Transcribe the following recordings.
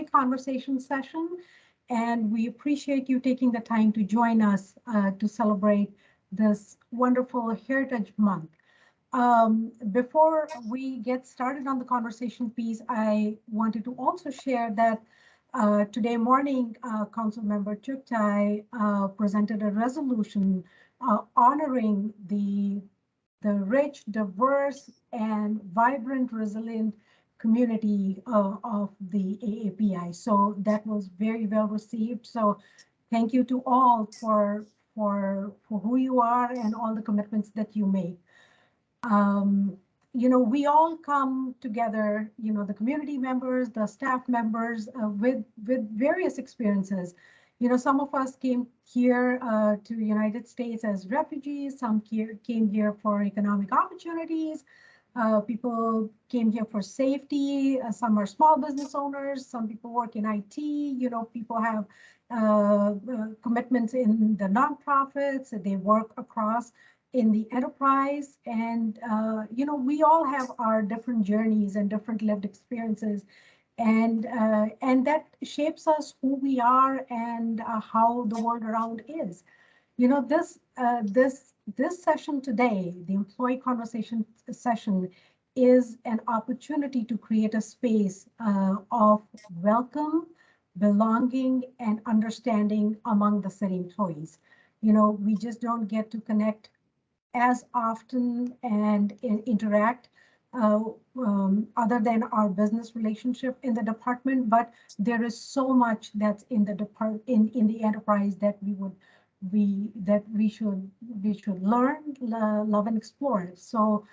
conversation session, and we appreciate you taking the time to join us to celebrate this wonderful Heritage Month. Before we get started on the conversation piece, I wanted to also share that today morning, Council Member Chuktai presented a resolution honoring the rich, diverse, and vibrant, resilient community of the AAPI. So that was very well received. So thank you to all for who you are and all the commitments that you make. We all come together, the community members, the staff members with various experiences. Some of us came here to the United States as refugees, some came here for economic opportunities, people came here for safety, some are small business owners, some people work in IT, people have commitments in the nonprofits, they work across in the enterprise, and we all have our different journeys and different lived experiences, and that shapes us who we are and how the world around is. This session today, the employee conversation session, is an opportunity to create a space of welcome, belonging, and understanding among the city employees. We just don't get to connect as often and interact other than our business relationship in the department, but there is so much that's in the in the enterprise that we should learn, love, and explore. So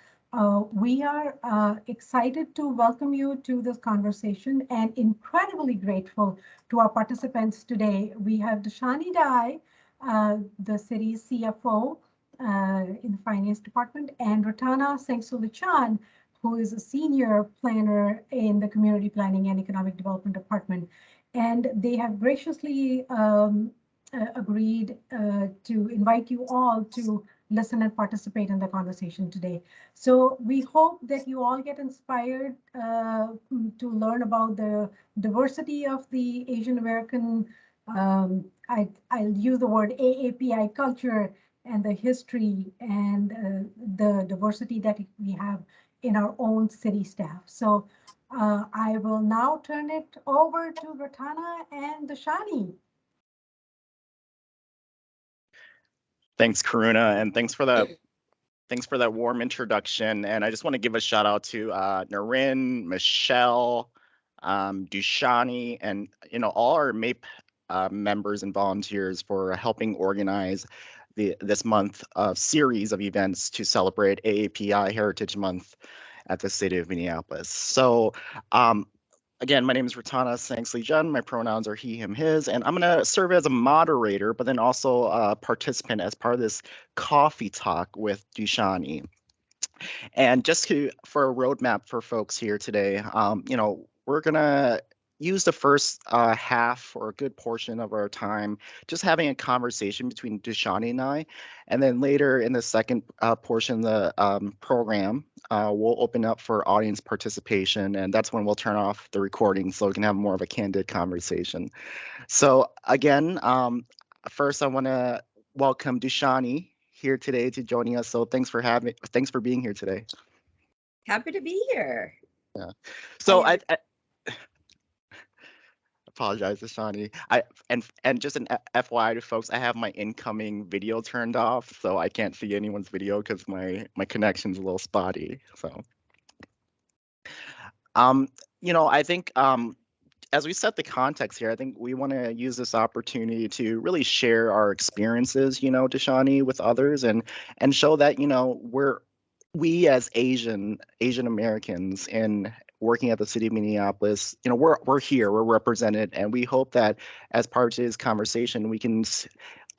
we are excited to welcome you to this conversation and incredibly grateful to our participants today. We have Dushani Dai, the city's CFO, in the finance department, and Rattana Sengsoulichanh, who is a senior planner in the community planning and economic development department. And they have graciously agreed to invite you all to listen and participate in the conversation today. So we hope that you all get inspired to learn about the diversity of the Asian American, I'll use the word AAPI culture, and the history and the diversity that we have in our own city staff. So I will now turn it over to Rattana and Dushani. Thanks, Karuna, and thanks for that warm introduction. And I just want to give a shout out to Naren, Michelle, Dushani, and all our MAPE members and volunteers for helping organize this month of series of events to celebrate AAPI Heritage Month at the City of Minneapolis. So again, my name is Rattana Sengsoulichanh. My pronouns are he, him, his, and I'm going to serve as a moderator, but then also a participant as part of this coffee talk with Dushani. And just for a roadmap for folks here today, we're going to use the first half or a good portion of our time just having a conversation between Dushani and I. And then later in the second portion of the program, we'll open up for audience participation. And that's when we'll turn off the recording so we can have more of a candid conversation. So again, first I want to welcome Dushani here today to joining us. So thanks for being here today. Happy to be here. Yeah. So I apologize, Dushani. And just an FYI to folks, I have my incoming video turned off, so I can't see anyone's video because my connection's a little spotty. So, I think as we set the context here, I think we want to use this opportunity to really share our experiences, Dushani, with others, and show that we as Asian Americans in working at the City of Minneapolis, we're here, we're represented, and we hope that as part of today's conversation,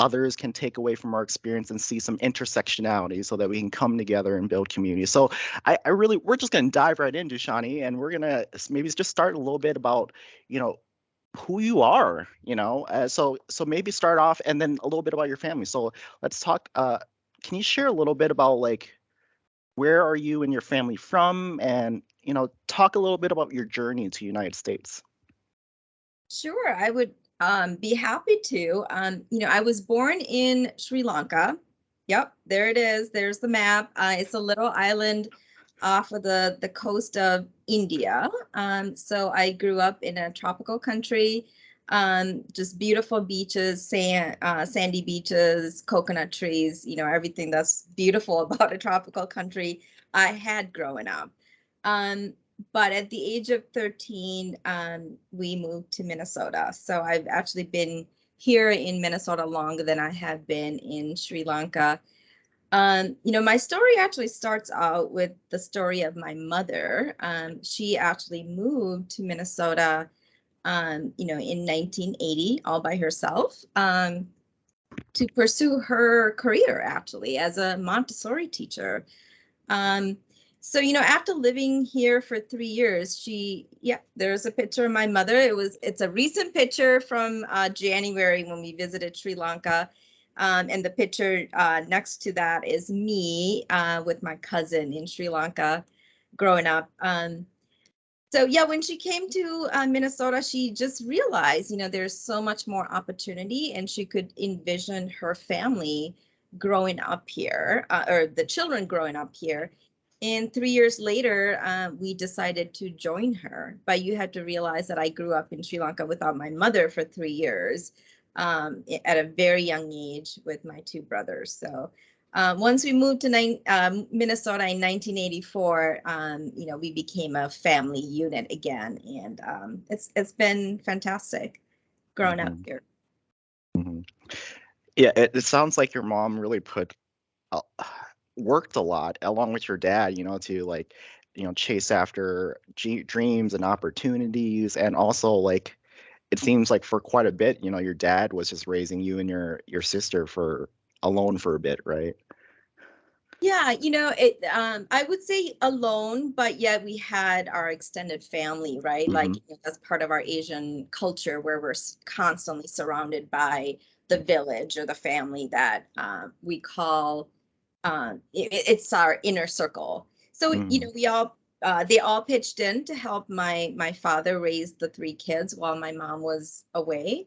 others can take away from our experience and see some intersectionality so that we can come together and build community. So we're just going to dive right in, Dushani, and we're going to maybe just start a little bit about, who you are, so maybe start off and then a little bit about your family. So let's talk, can you share a little bit about where are you and your family from, and talk a little bit about your journey to the United States? Sure, I would be happy to. I was born in Sri Lanka. Yep, there it is. There's the map. It's a little island off of the coast of India. So I grew up in a tropical country, just beautiful beaches, sandy beaches, coconut trees, everything that's beautiful about a tropical country I had growing up. Um, but at the age of 13, we moved to Minnesota. So I've actually been here in Minnesota longer than I have been in Sri Lanka. My story actually starts out with the story of my mother. She actually moved to Minnesota, in 1980, all by herself, to pursue her career, actually, as a Montessori teacher. Um, after living here for 3 years, there's a picture of my mother. It's a recent picture from January when we visited Sri Lanka. And the picture next to that is me with my cousin in Sri Lanka growing up. When she came to Minnesota, she just realized, there's so much more opportunity, and she could envision her family growing up here, or the children growing up here. And 3 years later, we decided to join her. But you had to realize that I grew up in Sri Lanka without my mother for 3 years, at a very young age with my two brothers. So once we moved to Minnesota in 1984, we became a family unit again, and it's been fantastic growing up here. Mhm. Yeah, it sounds like your mom really uh, worked a lot along with your dad, to like, chase after dreams and opportunities, and also like it seems like for quite a bit, your dad was just raising you and your sister alone for a bit, right? Yeah, I would say alone, but yet we had our extended family, right? Like, Hmm. that's part of our Asian culture where we're constantly surrounded by the village or the family that we call it's our inner circle. So, Hmm. they all pitched in to help my father raise the three kids while my mom was away.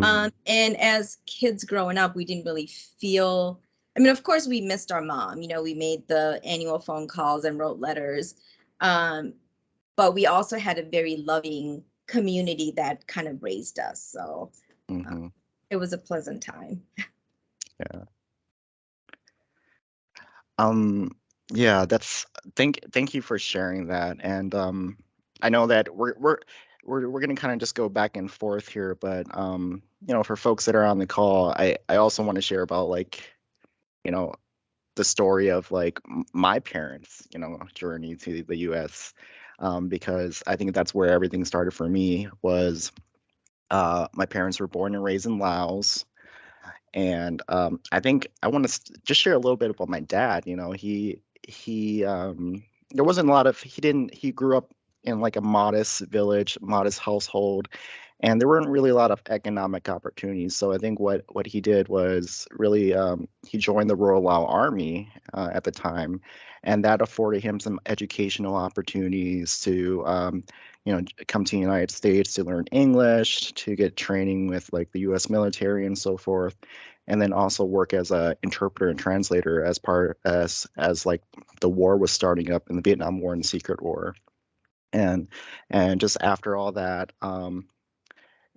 Hmm. And as kids growing up, we didn't really feel, I mean, of course, we missed our mom. We made the annual phone calls and wrote letters. Um, but we also had a very loving community that kind of raised us. So uh, Hmm. it was a pleasant time. Yeah. Um, yeah, thank you for sharing that. And I know that we're gonna kind of just go back and forth here, but for folks that are on the call, I also want to share about like, you know, the story of like my parents, journey to the US. Because I think that's where everything started for me was my parents were born and raised in Laos. And I think I want to just share a little bit about my dad. He there wasn't a lot of he grew up in like a modest village, modest household, and there weren't really a lot of economic opportunities. So I think what he did was really he joined the Royal Lao Army at the time, and that afforded him some educational opportunities to come to the United States to learn English, to get training with like the U.S. military and so forth, and then also work as a interpreter and translator as like the war was starting up in the Vietnam War and the Secret War. And just after all that,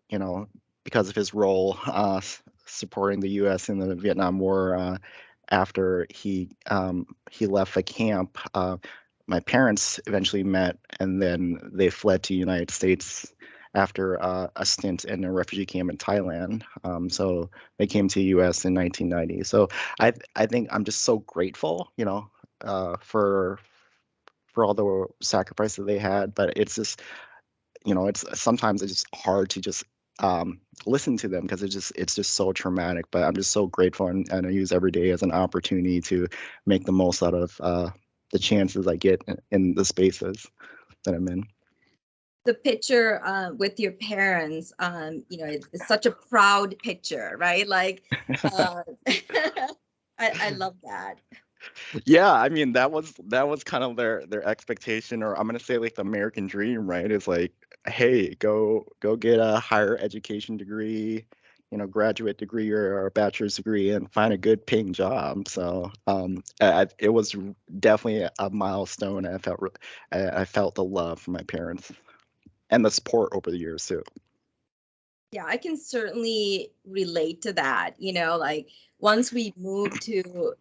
you know, because of his role supporting the U.S. in the Vietnam War, after he left the camp, my parents eventually met, and then they fled to the United States after a stint in a refugee camp in Thailand. So they came to the U.S. in 1990. So I think I'm just so grateful, for all the sacrifice that they had. But it's just, it's sometimes it's just hard to just listen to them because it's just so traumatic. But I'm just so grateful, and I use every day as an opportunity to make the most out of the chances I get in the spaces that I'm in. The picture with your parents, it's such a proud picture, right? Like, uh, I love that. Yeah, I mean that was kind of their expectation, or I'm gonna say like the American dream, right? Is like hey, go get a higher education degree, graduate degree or a bachelor's degree, and find a good paying job. So it was definitely a milestone. I felt the love from my parents and the support over the years too. Yeah, I can certainly relate to that. Like once we moved to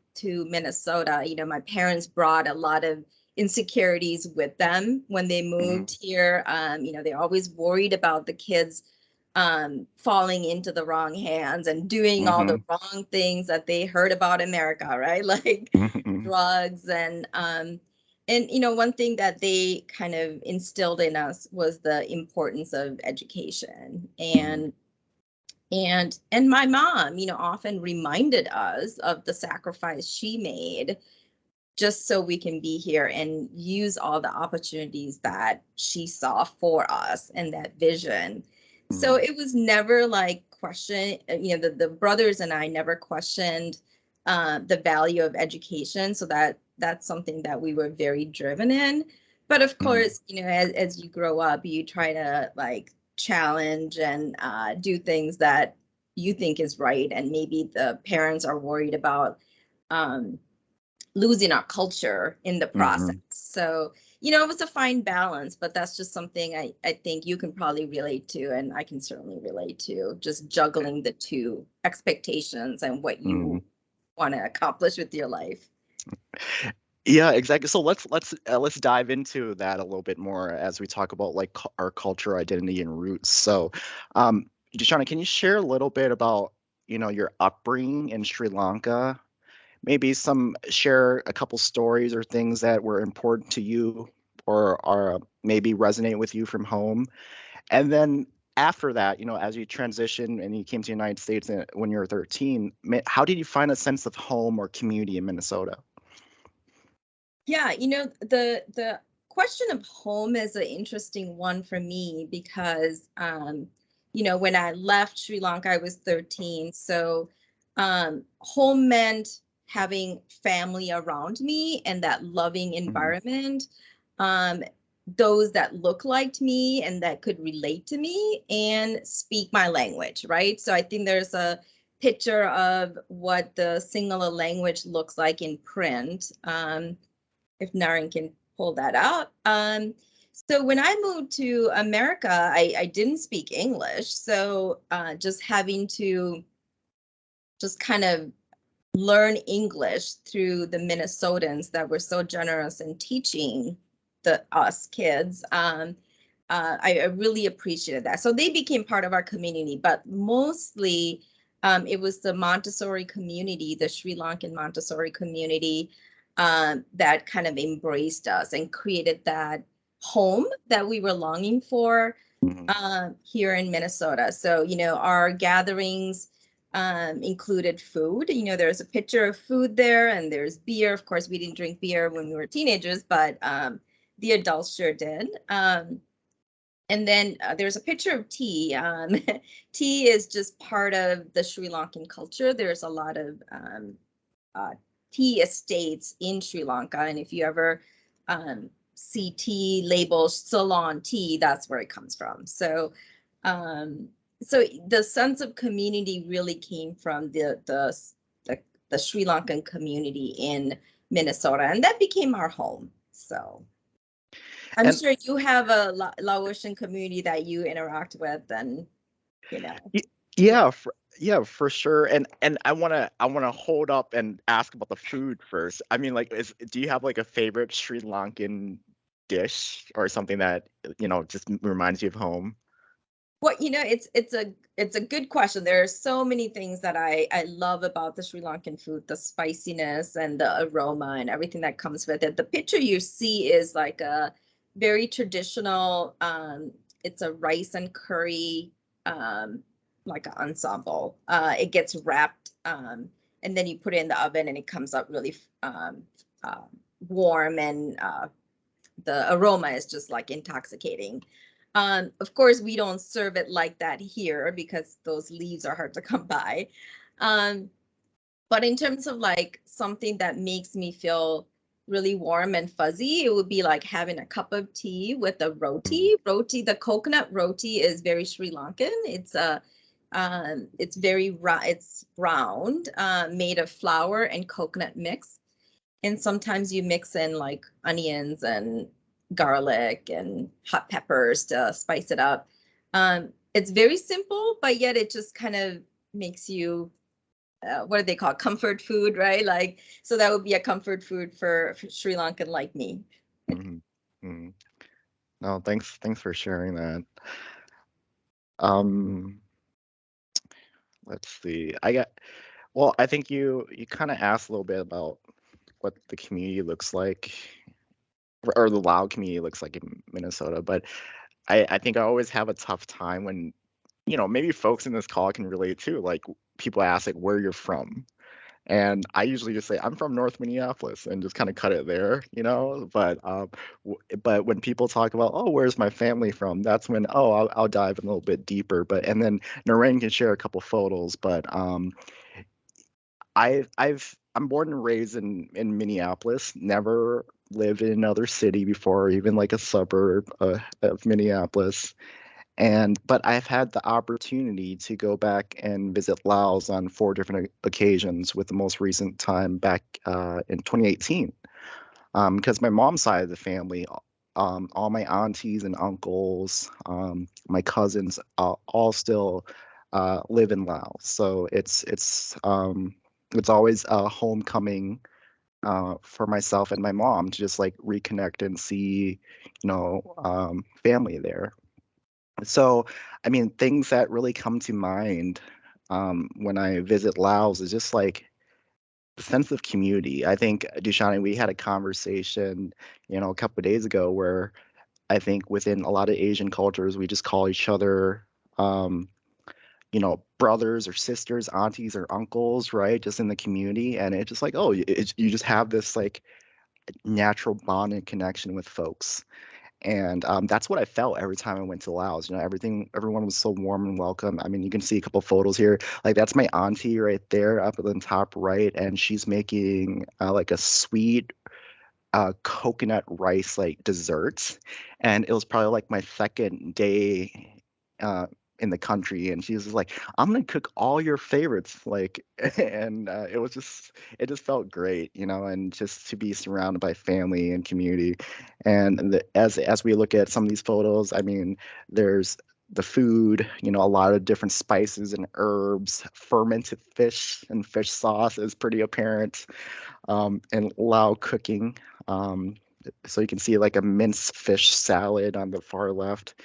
Minnesota, my parents brought a lot of insecurities with them when they moved here. They're always worried about the kids falling into the wrong hands and doing all the wrong things that they heard about America, right? Like drugs and one thing that they kind of instilled in us was the importance of education. And my mom, often reminded us of the sacrifice she made just so we can be here and use all the opportunities that she saw for us and that vision. So it was never like question, the brothers and I never questioned the value of education. So that's something that we were very driven in. But of course, as you grow up, you try to like challenge and do things that you think is right. And maybe the parents are worried about losing our culture in the process. So, it was a fine balance, but that's just something I think you can probably relate to, and I can certainly relate to, just juggling the two expectations and what you want to accomplish with your life. Yeah, exactly. So let's dive into that a little bit more as we talk about like our culture, identity, and roots. So, Dushani, can you share a little bit about your upbringing in Sri Lanka? Maybe share a couple stories or things that were important to you or are maybe resonate with you from home. And then after that, as you transitioned and you came to the United States when you were 13, how did you find a sense of home or community in Minnesota? Yeah, the question of home is an interesting one for me because, when I left Sri Lanka, I was 13. So home meant having family around me and that loving environment, those that look like me and that could relate to me and speak my language, right? So I think there's a picture of what the Sinhala language looks like in print. If Naren can pull that out. So when I moved to America, I didn't speak English. So just having to just kind of learn English through the Minnesotans that were so generous in teaching us kids. I really appreciated that. So they became part of our community, but mostly it was the Montessori community, the Sri Lankan Montessori community that kind of embraced us and created that home that we were longing for here in Minnesota. So, our gatherings included food. There's a picture of food there and there's beer. Of course, we didn't drink beer when we were teenagers, but the adults sure did. And then there's a picture of tea. Tea is just part of the Sri Lankan culture. There's a lot of tea estates in Sri Lanka. And if you ever see tea labels, Ceylon tea, that's where it comes from. So the sense of community really came from the Sri Lankan community in Minnesota, and that became our home. So I'm sure you have a Laotian community that you interact with, and Yeah, for sure. And I wanna hold up and ask about the food first. I mean, like, do you have like a favorite Sri Lankan dish or something that just reminds you of home? Well, it's a good question. There are so many things that I love about the Sri Lankan food, the spiciness and the aroma and everything that comes with it. The picture you see is like a very traditional, it's a rice and curry, like an ensemble. It gets wrapped, and then you put it in the oven and it comes up really warm, and the aroma is just like intoxicating. Of course, we don't serve it like that here because those leaves are hard to come by. But in terms of like something that makes me feel really warm and fuzzy. It would be like having a cup of tea with a roti. Roti, the coconut roti is very Sri Lankan. It's very it's round, made of flour and coconut mix. And sometimes you mix in like onions and garlic and hot peppers to spice it up. It's very simple, but yet it just kind of makes you, what do they call it? Comfort food, right? Like, so that would be a comfort food for Sri Lankan like me. Mhm. Mhm. No, thanks for sharing that. Let's see. Well, I think you kind of asked a little bit about what the community looks like, or the Lao community looks like in Minnesota, but I think I always have a tough time when, maybe folks in this call can relate too. Like, people ask like where you're from. And I usually just say I'm from North Minneapolis and just kind of cut it there, But when people talk about, oh, where's my family from? That's when, oh, I'll dive in a little bit deeper. And then Naren can share a couple photos. But I'm born and raised in Minneapolis. Never lived in another city before, even like a suburb of Minneapolis. But I've had the opportunity to go back and visit Laos on 4 different occasions, with the most recent time back in 2018. Because my mom's side of the family, all my aunties and uncles, my cousins, all still live in Laos. So it's always a homecoming for myself and my mom to just like reconnect and see, family there. So, I mean, things that really come to mind when I visit Laos is just like the sense of community. I think, Dushani, we had a conversation, a couple of days ago, where I think within a lot of Asian cultures, we just call each other, um, brothers or sisters, aunties or uncles, right? Just in the community. And it's just like, oh, you just have this like natural bond and connection with folks. And that's what I felt every time I went to Laos. Everyone was so warm and welcome. I mean, you can see a couple photos here. Like, that's my auntie right there up at the top right, and she's making like a sweet coconut rice like dessert. And it was probably like my second day in the country, and she was just like, I'm gonna cook all your favorites, like, and it just felt great, and just to be surrounded by family and community. And as we look at some of these photos, I mean, there's the food, a lot of different spices and herbs, fermented fish and fish sauce is pretty apparent, and Lao cooking. Um, so you can see like a minced fish salad on the far left.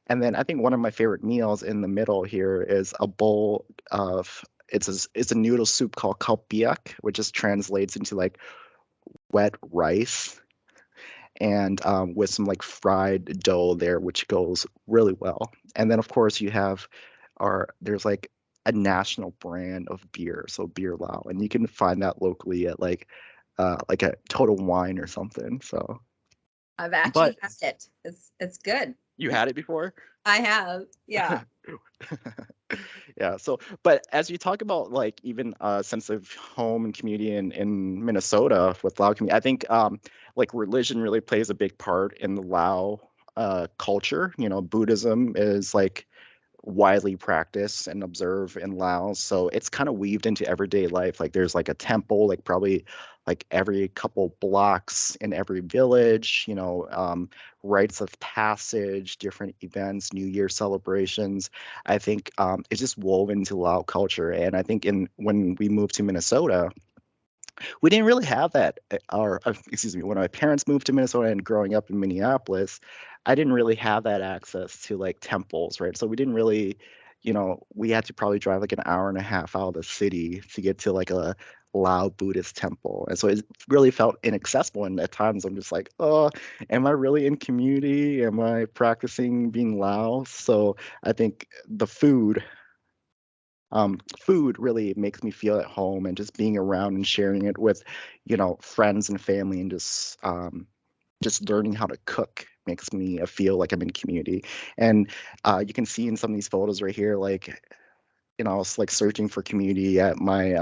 And then I think one of my favorite meals in the middle here is a bowl of it's a noodle soup called kalpiak, which just translates into like wet rice, and with some like fried dough there, which goes really well. And then of course there's like a national brand of beer, so Beer Lao, and you can find that locally at like a Total Wine or something. So, I've but actually had it. It's good. you had it before? I have. Yeah. Yeah. So, but as you talk about like even a sense of home and community in Minnesota with Lao community, I think like religion really plays a big part in the Lao culture. Buddhism is like widely practiced and observed in Laos. So it's kind of weaved into everyday life. Like, there's like a temple, like probably like every couple blocks in every village, rites of passage, different events, New Year celebrations. I think it's just woven into Lao culture. And I think when we moved to Minnesota, we didn't really have that. Or excuse me, when my parents moved to Minnesota and growing up in Minneapolis, I didn't really have that access to like temples, right? So we didn't really, we had to probably drive like an hour and a half out of the city to get to like a Lao Buddhist temple. And so it really felt inaccessible. And at times I'm just like, oh, am I really in community? Am I practicing being Lao? So I think the food really makes me feel at home, and just being around and sharing it with, friends and family, and just learning how to cook makes me feel like I'm in community. And you can see in some of these photos right here, like, I was like searching for community at my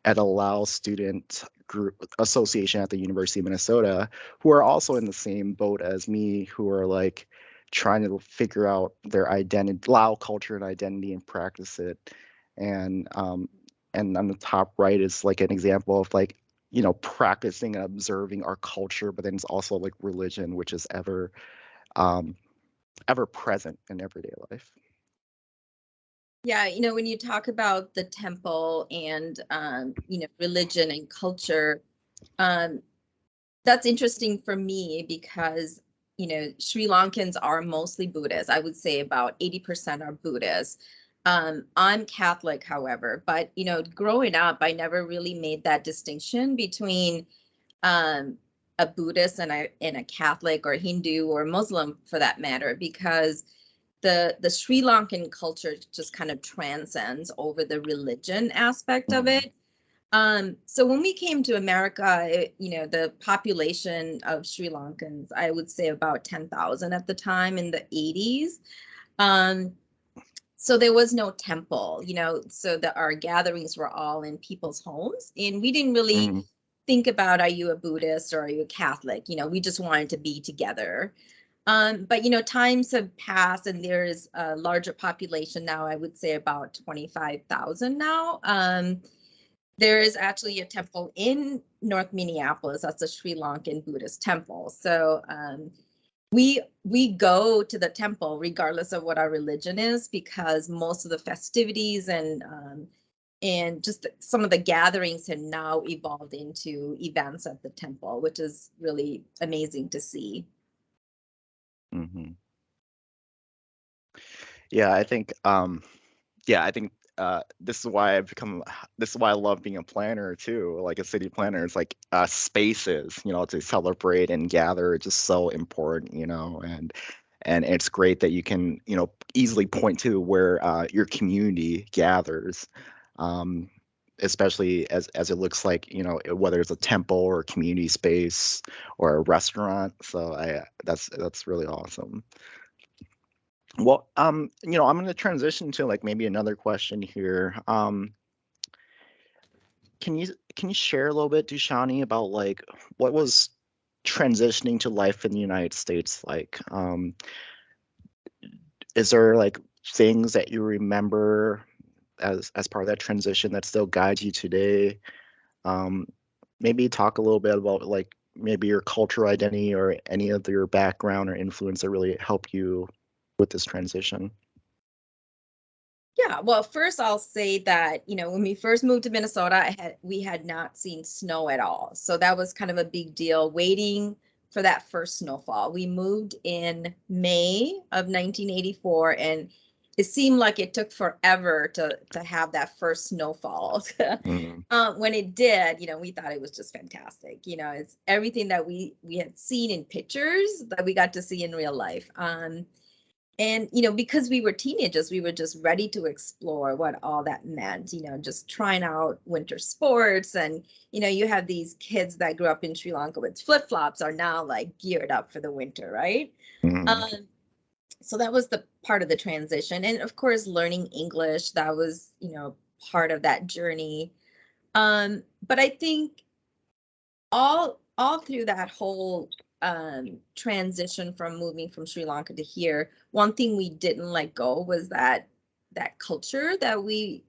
at a Laos student group association at the University of Minnesota who are also in the same boat as me, who are like trying to figure out their identity, Lao culture and identity, and practice it. And on the top right is like an example of like, you know, practicing and observing our culture, but then it's also like religion, which is ever present in everyday life. Yeah, you know, when you talk about the temple and you know, religion and culture, that's interesting for me because, you know, Sri Lankans are mostly Buddhist. I would say about 80% are Buddhist. I'm Catholic, however, but, you know, growing up, I never really made that distinction between a Buddhist and a Catholic or Hindu or Muslim for that matter, because the Sri Lankan culture just kind of transcends over the religion aspect of it. So when we came to America, you know, the population of Sri Lankans, I would say about 10,000 at the time in the 80s. So there was no temple, you know, so our gatherings were all in people's homes, and we didn't really think about, are you a Buddhist or are you a Catholic? You know, we just wanted to be together. But, you know, times have passed and there's a larger population now, I would say about 25,000 now. There is actually a temple in North Minneapolis. That's a Sri Lankan Buddhist temple. So we go to the temple regardless of what our religion is, because most of the festivities and just some of the gatherings have now evolved into events at the temple, which is really amazing to see. Mm-hmm. Yeah, I think this is why I love being a planner too, like a city planner. It's like spaces, you know, to celebrate and gather, it's just so important, you know, and it's great that you can, you know, easily point to where your community gathers, especially as it looks like, you know, whether it's a temple or a community space or a restaurant. So that's really awesome. Well, you know, I'm going to transition to like maybe another question here. Can you share a little bit, Dushani, about like what was transitioning to life in the United States like? Is there like things that you remember as part of that transition that still guides you today? Maybe talk a little bit about like maybe your cultural identity or any of your background or influence that really helped you with this transition. Yeah, well, first I'll say that, you know, when we first moved to Minnesota, we had not seen snow at all. So that was kind of a big deal, waiting for that first snowfall. We moved in May of 1984, and it seemed like it took forever to have that first snowfall. When it did, you know, we thought it was just fantastic. You know, it's everything that we had seen in pictures that we got to see in real life. And, you know, because we were teenagers, we were just ready to explore what all that meant, you know, just trying out winter sports. And, you know, you have these kids that grew up in Sri Lanka with flip-flops are now like geared up for the winter, right? So that was the part of the transition. And of course, learning English, that was, you know, part of that journey. But I think all through that whole transition from moving from Sri Lanka to here, one thing we didn't let go was that culture that we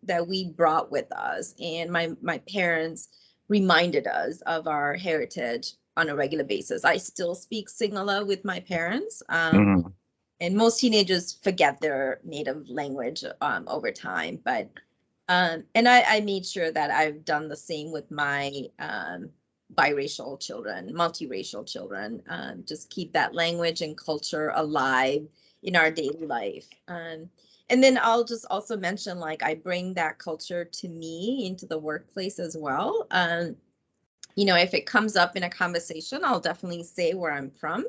brought with us, and my parents reminded us of our heritage on a regular basis. I still speak Sinhala with my parents, and most teenagers forget their native language over time, but and I made sure that I've done the same with my biracial children, multiracial children, just keep that language and culture alive in our daily life. And then I'll just also mention, like, I bring that culture to me into the workplace as well. You know, if it comes up in a conversation, I'll definitely say where I'm from.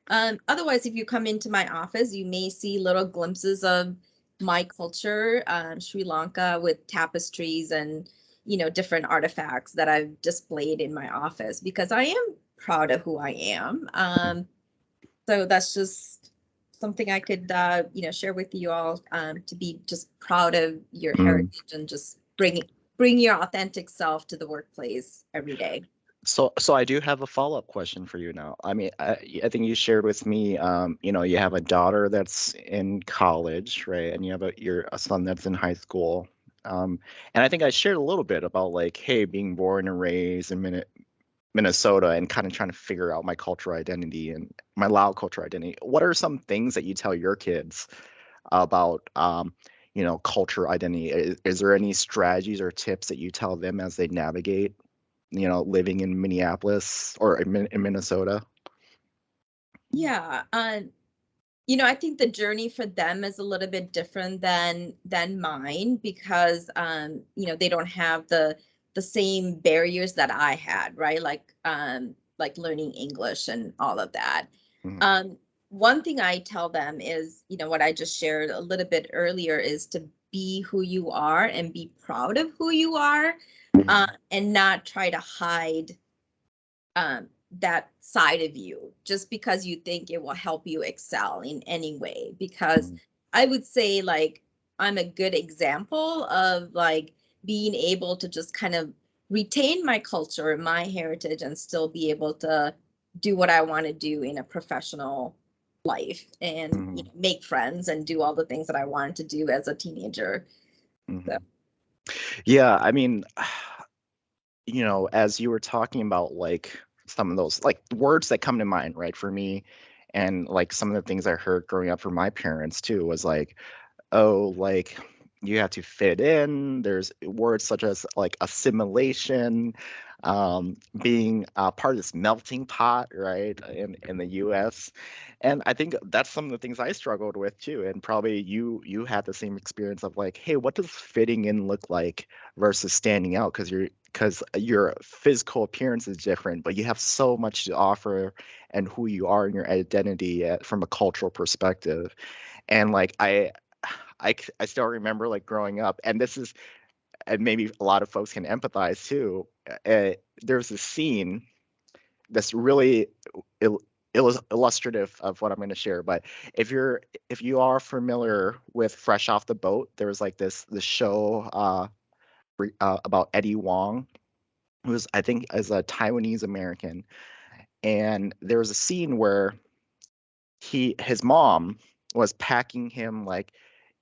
Otherwise, if you come into my office, you may see little glimpses of my culture, Sri Lanka, with tapestries and, you know, different artifacts that I've displayed in my office because I am proud of who I am. So that's just something I could, you know, share with you all, to be just proud of your heritage and just bring your authentic self to the workplace every day. So I do have a follow-up question for you now. I mean, I think you shared with me, you know, you have a daughter that's in college, right? And you have a son that's in high school. And I think I shared a little bit about like, hey, being born and raised in Minnesota and kind of trying to figure out my cultural identity and my Lao cultural identity. What are some things that you tell your kids about, you know, cultural identity? Is there any strategies or tips that you tell them as they navigate, you know, living in Minneapolis or in Minnesota? Yeah. You know, I think the journey for them is a little bit different than mine because you know, they don't have the same barriers that I had, right? Like learning English and all of that. Mhm. One thing I tell them is, you know, what I just shared a little bit earlier is to be who you are and be proud of who you are, and not try to hide that side of you just because you think it will help you excel in any way. Because Mhm. I would say, like, I'm a good example of like being able to just kind of retain my culture and my heritage and still be able to do what I want to do in a professional life and, you Mhm. know, make friends and do all the things that I wanted to do as a teenager. So, Mhm. Yeah, I mean, you know, as you were talking about like some of those like words that come to mind, right, for me, and like some of the things I heard growing up from my parents too was like, oh, like you have to fit in. There's words such as like assimilation, being part of this melting pot, right, in the U.S. And I think that's some of the things I struggled with too. And probably you had the same experience of like, hey, what does fitting in look like versus standing out? Because your physical appearance is different, but you have so much to offer and who you are and your identity from a cultural perspective. And like I still remember like growing up, and this is, and maybe a lot of folks can empathize too. There's a scene that's really il- illustrative of what I'm going to share. But if you are familiar with Fresh Off the Boat, there was like this show about Eddie Wong, who's I think is a Taiwanese American, and there was a scene where his mom was packing him like,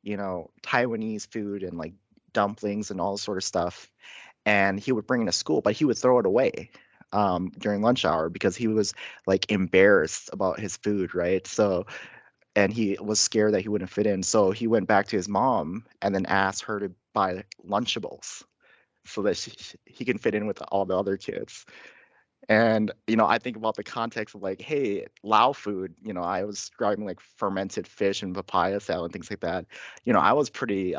you know, Taiwanese food and like dumplings and all sort of stuff, and he would bring it to school, but he would throw it away during lunch hour because he was like embarrassed about his food, right? So, and he was scared that he wouldn't fit in, so he went back to his mom and then asked her to buy Lunchables so that he can fit in with all the other kids. And, you know, I think about the context of like, hey, Lao food, you know, I was driving like fermented fish and papaya salad and things like that. You know, I was pretty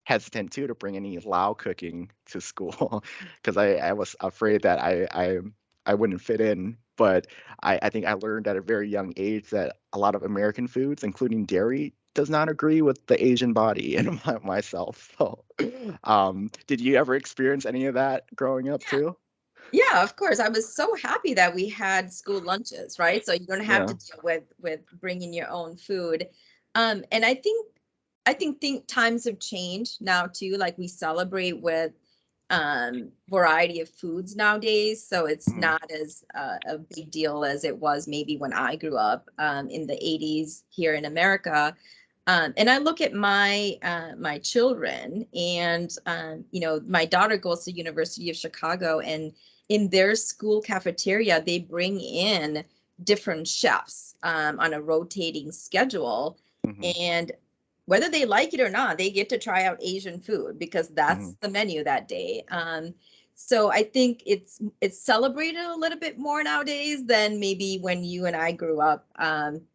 hesitant too to bring any Lao cooking to school because I was afraid that I wouldn't fit in. But I think I learned at a very young age that a lot of American foods, including dairy, does not agree with the Asian body and myself. So, did you ever experience any of that growing up yeah. too? Yeah, of course. I was so happy that we had school lunches, right? So you don't have to Yeah. deal with bringing your own food. And I think times have changed now too. Like we celebrate with variety of foods nowadays, so it's Mhm. not as a big deal as it was maybe when I grew up in the 80s here in America. And I look at my children, and you know, my daughter goes to University of Chicago, and in their school cafeteria, they bring in different chefs on a rotating schedule, Mhm. and whether they like it or not, they get to try out Asian food because that's Mhm. the menu that day. So I think it's celebrated a little bit more nowadays than maybe when you and I grew up,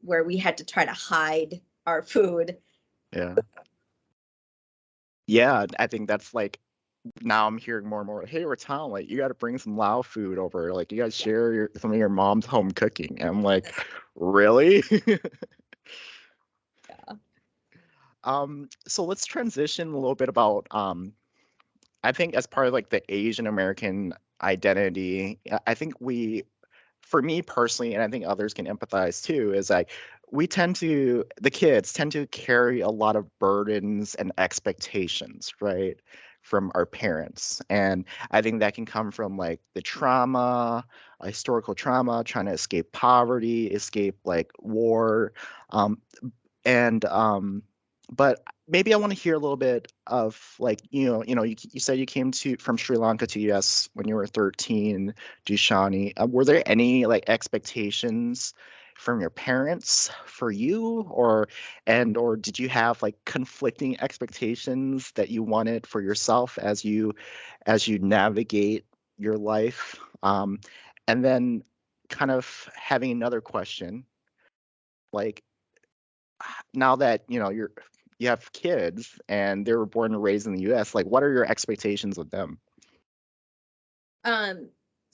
where we had to try to hide our food. Yeah. Yeah, I think that's like now I'm hearing more and more, hey, Rattana, like you got to bring some Lao food over. Like you got to share some of your mom's home cooking. And I'm like, really? Yeah. So let's transition a little bit about I think as part of like the Asian American identity, I think for me personally, and I think others can empathize too, is like the kids tend to carry a lot of burdens and expectations, right? from our parents. And I think that can come from like the trauma, historical trauma, trying to escape poverty, escape like war. Um, and but maybe I want to hear a little bit of like, you said you came from Sri Lanka to US when you were 13, Dushani. Were there any like expectations from your parents for you, or did you have like conflicting expectations that you wanted for yourself as you navigate your life? And then kind of having another question, like now that you have kids and they were born and raised in the US, like what are your expectations of them?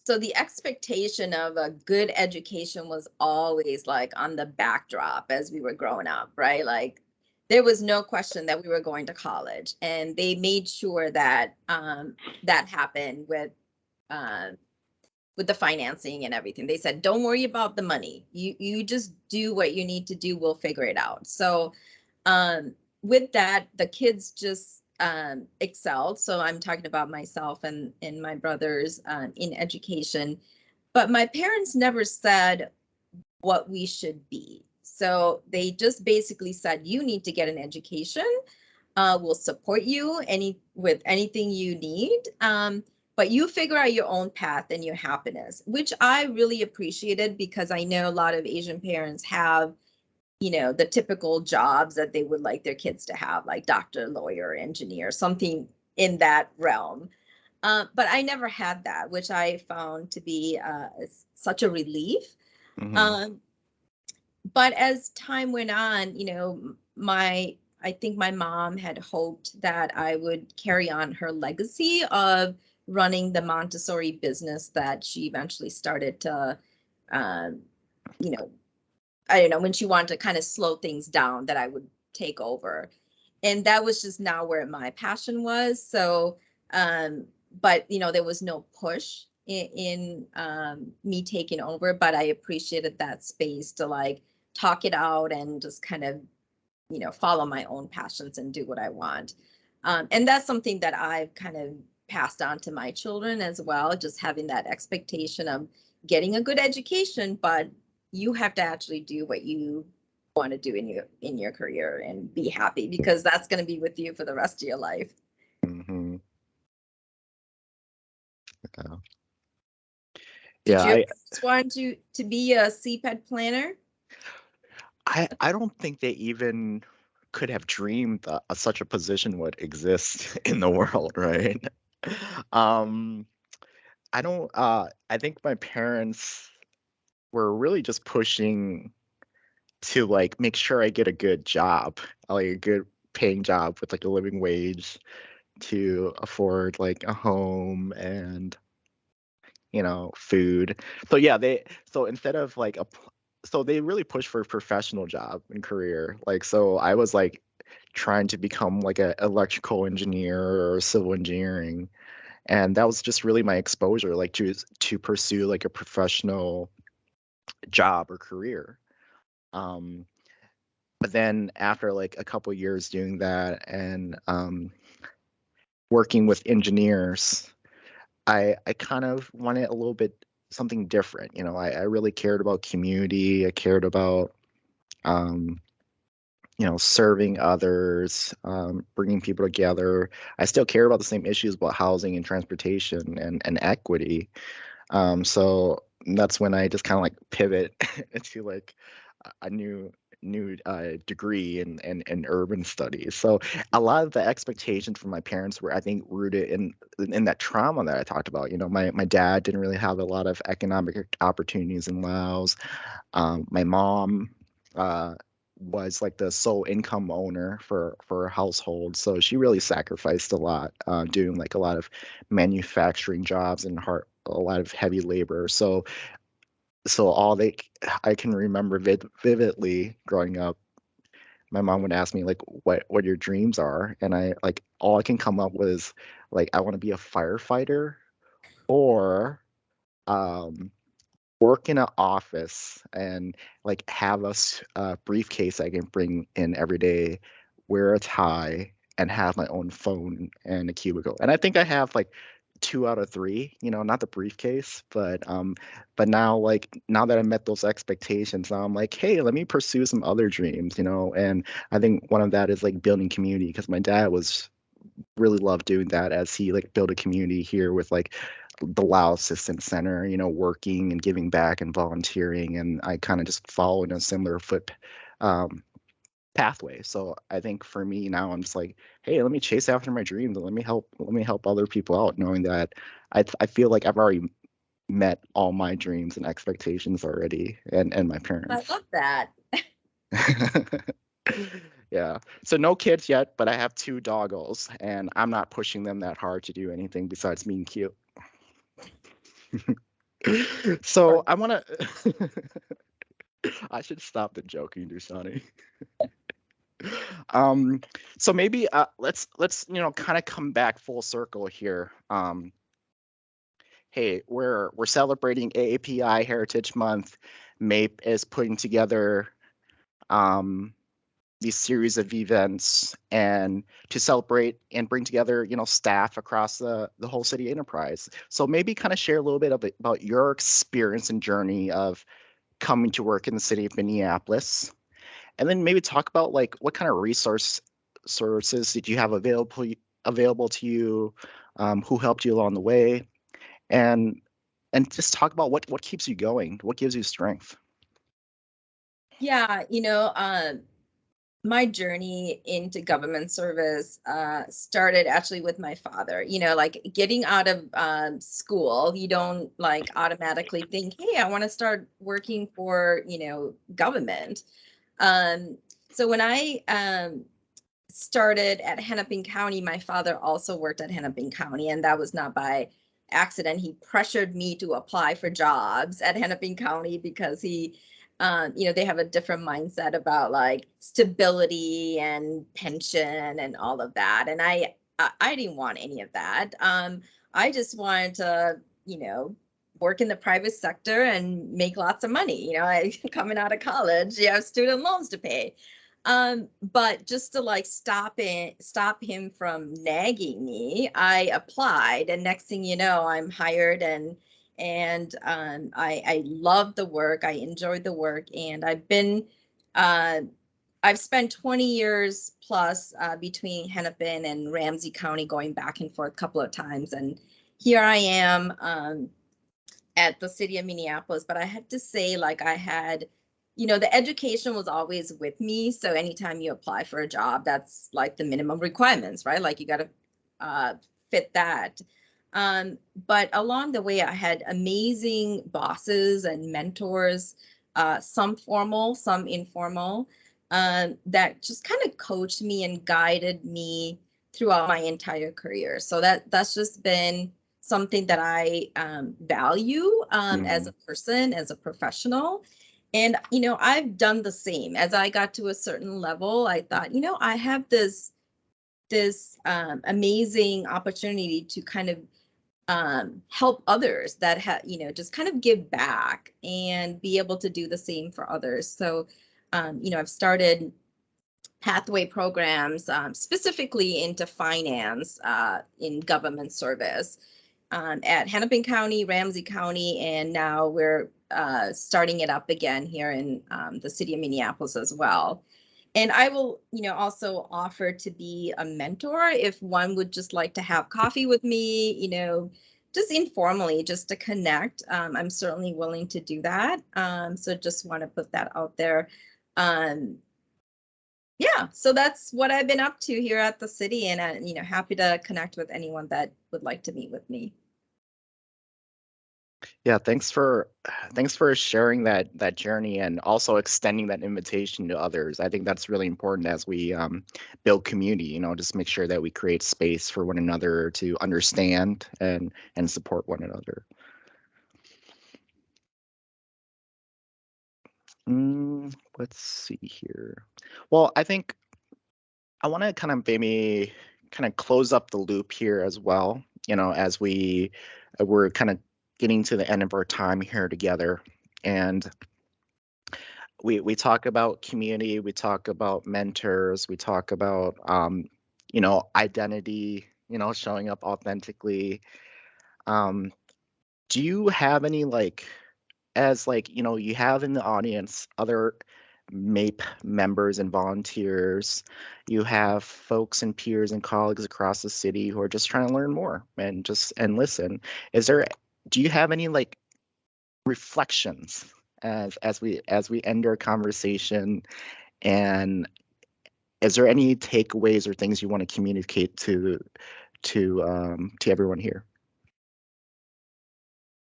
So the expectation of a good education was always like on the backdrop as we were growing up, right? Like there was no question that we were going to college, and they made sure that that happened with the financing and everything. They said, don't worry about the money. You just do what you need to do. We'll figure it out. So with that, the kids just excelled. So I'm talking about myself and my brothers in education. But my parents never said what we should be. So they just basically said, you need to get an education. We'll support you with anything you need. But you figure out your own path and your happiness, which I really appreciated, because I know a lot of Asian parents have, the typical jobs that they would like their kids to have, like doctor, lawyer, engineer, something in that realm. But I never had that, which I found to be such a relief. Mm-hmm. But as time went on, I think my mom had hoped that I would carry on her legacy of running the Montessori business that she eventually started to, you know, I don't know, when she wanted to kind of slow things down, that I would take over. And that was just now where my passion was. So, but there was no push in me taking over, but I appreciated that space to like talk it out and just kind of, follow my own passions and do what I want. And that's something that I've kind of passed on to my children as well, just having that expectation of getting a good education, but you have to actually do what you want to do in your career and be happy, because that's going to be with you for the rest of your life. Mm-hmm. Did you I want to be a CPED planner? I don't think they even could have dreamed that such a position would exist in the world, right? Um, I don't. I think my parents were really just pushing to like make sure I get a good job, like a good paying job with like a living wage to afford like a home and food. So yeah, so instead of like so they really push for a professional job and career. Like so I was like trying to become like a electrical engineer or civil engineering, and that was just really my exposure, like to pursue like a professional job or career. Um, but then after like a couple years doing that and working with engineers, I kind of wanted a little bit something different. I really cared about community. I cared about um, serving others, bringing people together. I still care about the same issues about housing and transportation and equity. So that's when I just kind of like pivot into like a new degree in urban studies. So a lot of the expectations from my parents were, I think, rooted in that trauma that I talked about. My dad didn't really have a lot of economic opportunities in Laos. My mom was like the sole income owner for her household, so she really sacrificed a lot, doing like a lot of manufacturing jobs and a lot of heavy labor. So I can remember vividly growing up, my mom would ask me like what your dreams are, and I like all I can come up with is like I want to be a firefighter or um work in an office and like have a briefcase I can bring in every day, wear a tie, and have my own phone and a cubicle. And I think I have like 2 out of 3, not the briefcase, but now, like, now that I met those expectations, now I'm like, hey, let me pursue some other dreams, and I think one of that is like building community, because my dad was really loved doing that, as he like built a community here with like the Laos Assistance Center, working and giving back and volunteering, and I kind of just followed a similar pathway. So I think for me now, I'm just like, hey, let me chase after my dreams and let me help other people out, knowing that I feel like I've already met all my dreams and expectations already, and my I parents. love that. Yeah. So no kids yet, but I have 2 doggos, and I'm not pushing them that hard to do anything besides being cute. So I want to. I should stop the joking, Dushani. So maybe let's kind of come back full circle here. Hey, we're celebrating AAPI Heritage Month. MAPE is putting together these series of events and to celebrate and bring together, staff across the whole city enterprise. So maybe kind of share a little bit about your experience and journey of coming to work in the city of Minneapolis, and then maybe talk about like what kind of sources did you have available to you, who helped you along the way, and just talk about what keeps you going, what gives you strength. Yeah, my journey into government service started actually with my father. Like getting out of school, you don't like automatically think, hey, I want to start working for, government. So when I started at Hennepin County, my father also worked at Hennepin County, and that was not by accident. He pressured me to apply for jobs at Hennepin County because they have a different mindset about like stability and pension and all of that. And I didn't want any of that. I just wanted to, work in the private sector and make lots of money. Coming out of college, you have student loans to pay. But just to like stop him from nagging me, I applied, and next thing you know, I'm hired, and I love the work. I enjoyed the work, and I've spent 20 years plus between Hennepin and Ramsey County, going back and forth a couple of times, and here I am at the city of Minneapolis. But I have to say, like, I had, the education was always with me. So anytime you apply for a job, that's like the minimum requirements, right? Like you got to fit that. But along the way, I had amazing bosses and mentors, some formal, some informal, that just kind of coached me and guided me throughout my entire career. So that's just been something that I value as a person, as a professional. And, I've done the same. As I got to a certain level, I thought, I have this amazing opportunity to kind of help others that just kind of give back and be able to do the same for others. So, I've started pathway programs specifically into finance in government service at Hennepin County, Ramsey County, and now we're starting it up again here in the city of Minneapolis as well. And I will, also offer to be a mentor if one would just like to have coffee with me, just informally, just to connect. I'm certainly willing to do that. So just want to put that out there. Yeah, so that's what I've been up to here at the city, and happy to connect with anyone that would like to meet with me. Yeah, thanks for sharing that journey and also extending that invitation to others. I think that's really important as we build community. Just make sure that we create space for one another to understand and support one another. Let's see here. Well, I think I want to kind of maybe kind of close up the loop here as well. As we're kind of getting to the end of our time here together, and we talk about community, we talk about mentors, we talk about identity, showing up authentically. Do you have any you have in the audience other MAPE members and volunteers, you have folks and peers and colleagues across the city who are just trying to learn more and listen. Do you have any reflections as we end our conversation, and is there any takeaways or things you want to communicate to everyone here?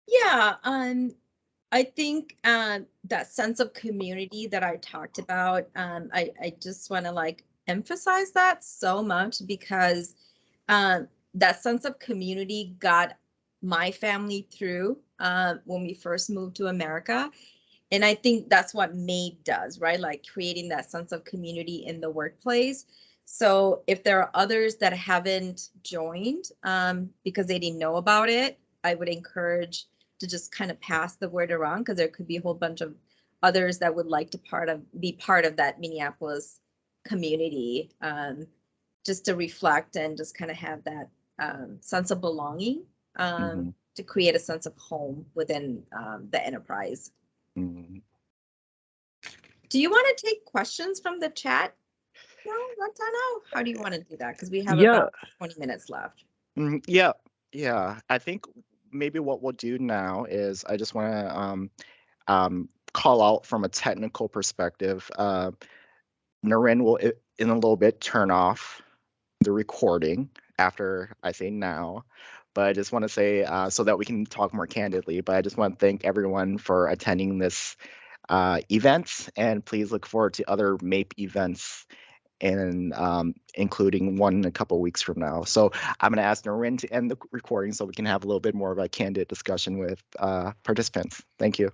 Yeah, I think that sense of community that I talked about, I just want to emphasize that so much, because that sense of community got my family through when we first moved to America. And I think that's what MAPE does, right? Like creating that sense of community in the workplace. So if there are others that haven't joined because they didn't know about it, I would encourage to just kind of pass the word around, because there could be a whole bunch of others that would like to be part of that Minneapolis community, just to reflect and just kind of have that sense of belonging, to create a sense of home within the enterprise. Mm-hmm. Do you want to take questions from the chat? No, Rattana? How do you want to do that? Because we have Yeah. about 20 minutes left. Yeah. I think maybe what we'll do now is I just want to call out from a technical perspective. Naren will, in a little bit, turn off the recording after I say now. But I just want to say, so that we can talk more candidly, but I just want to thank everyone for attending this event, and please look forward to other MAPE events, and including one in a couple weeks from now. So I'm going to ask Naren to end the recording so we can have a little bit more of a candid discussion with participants. Thank you.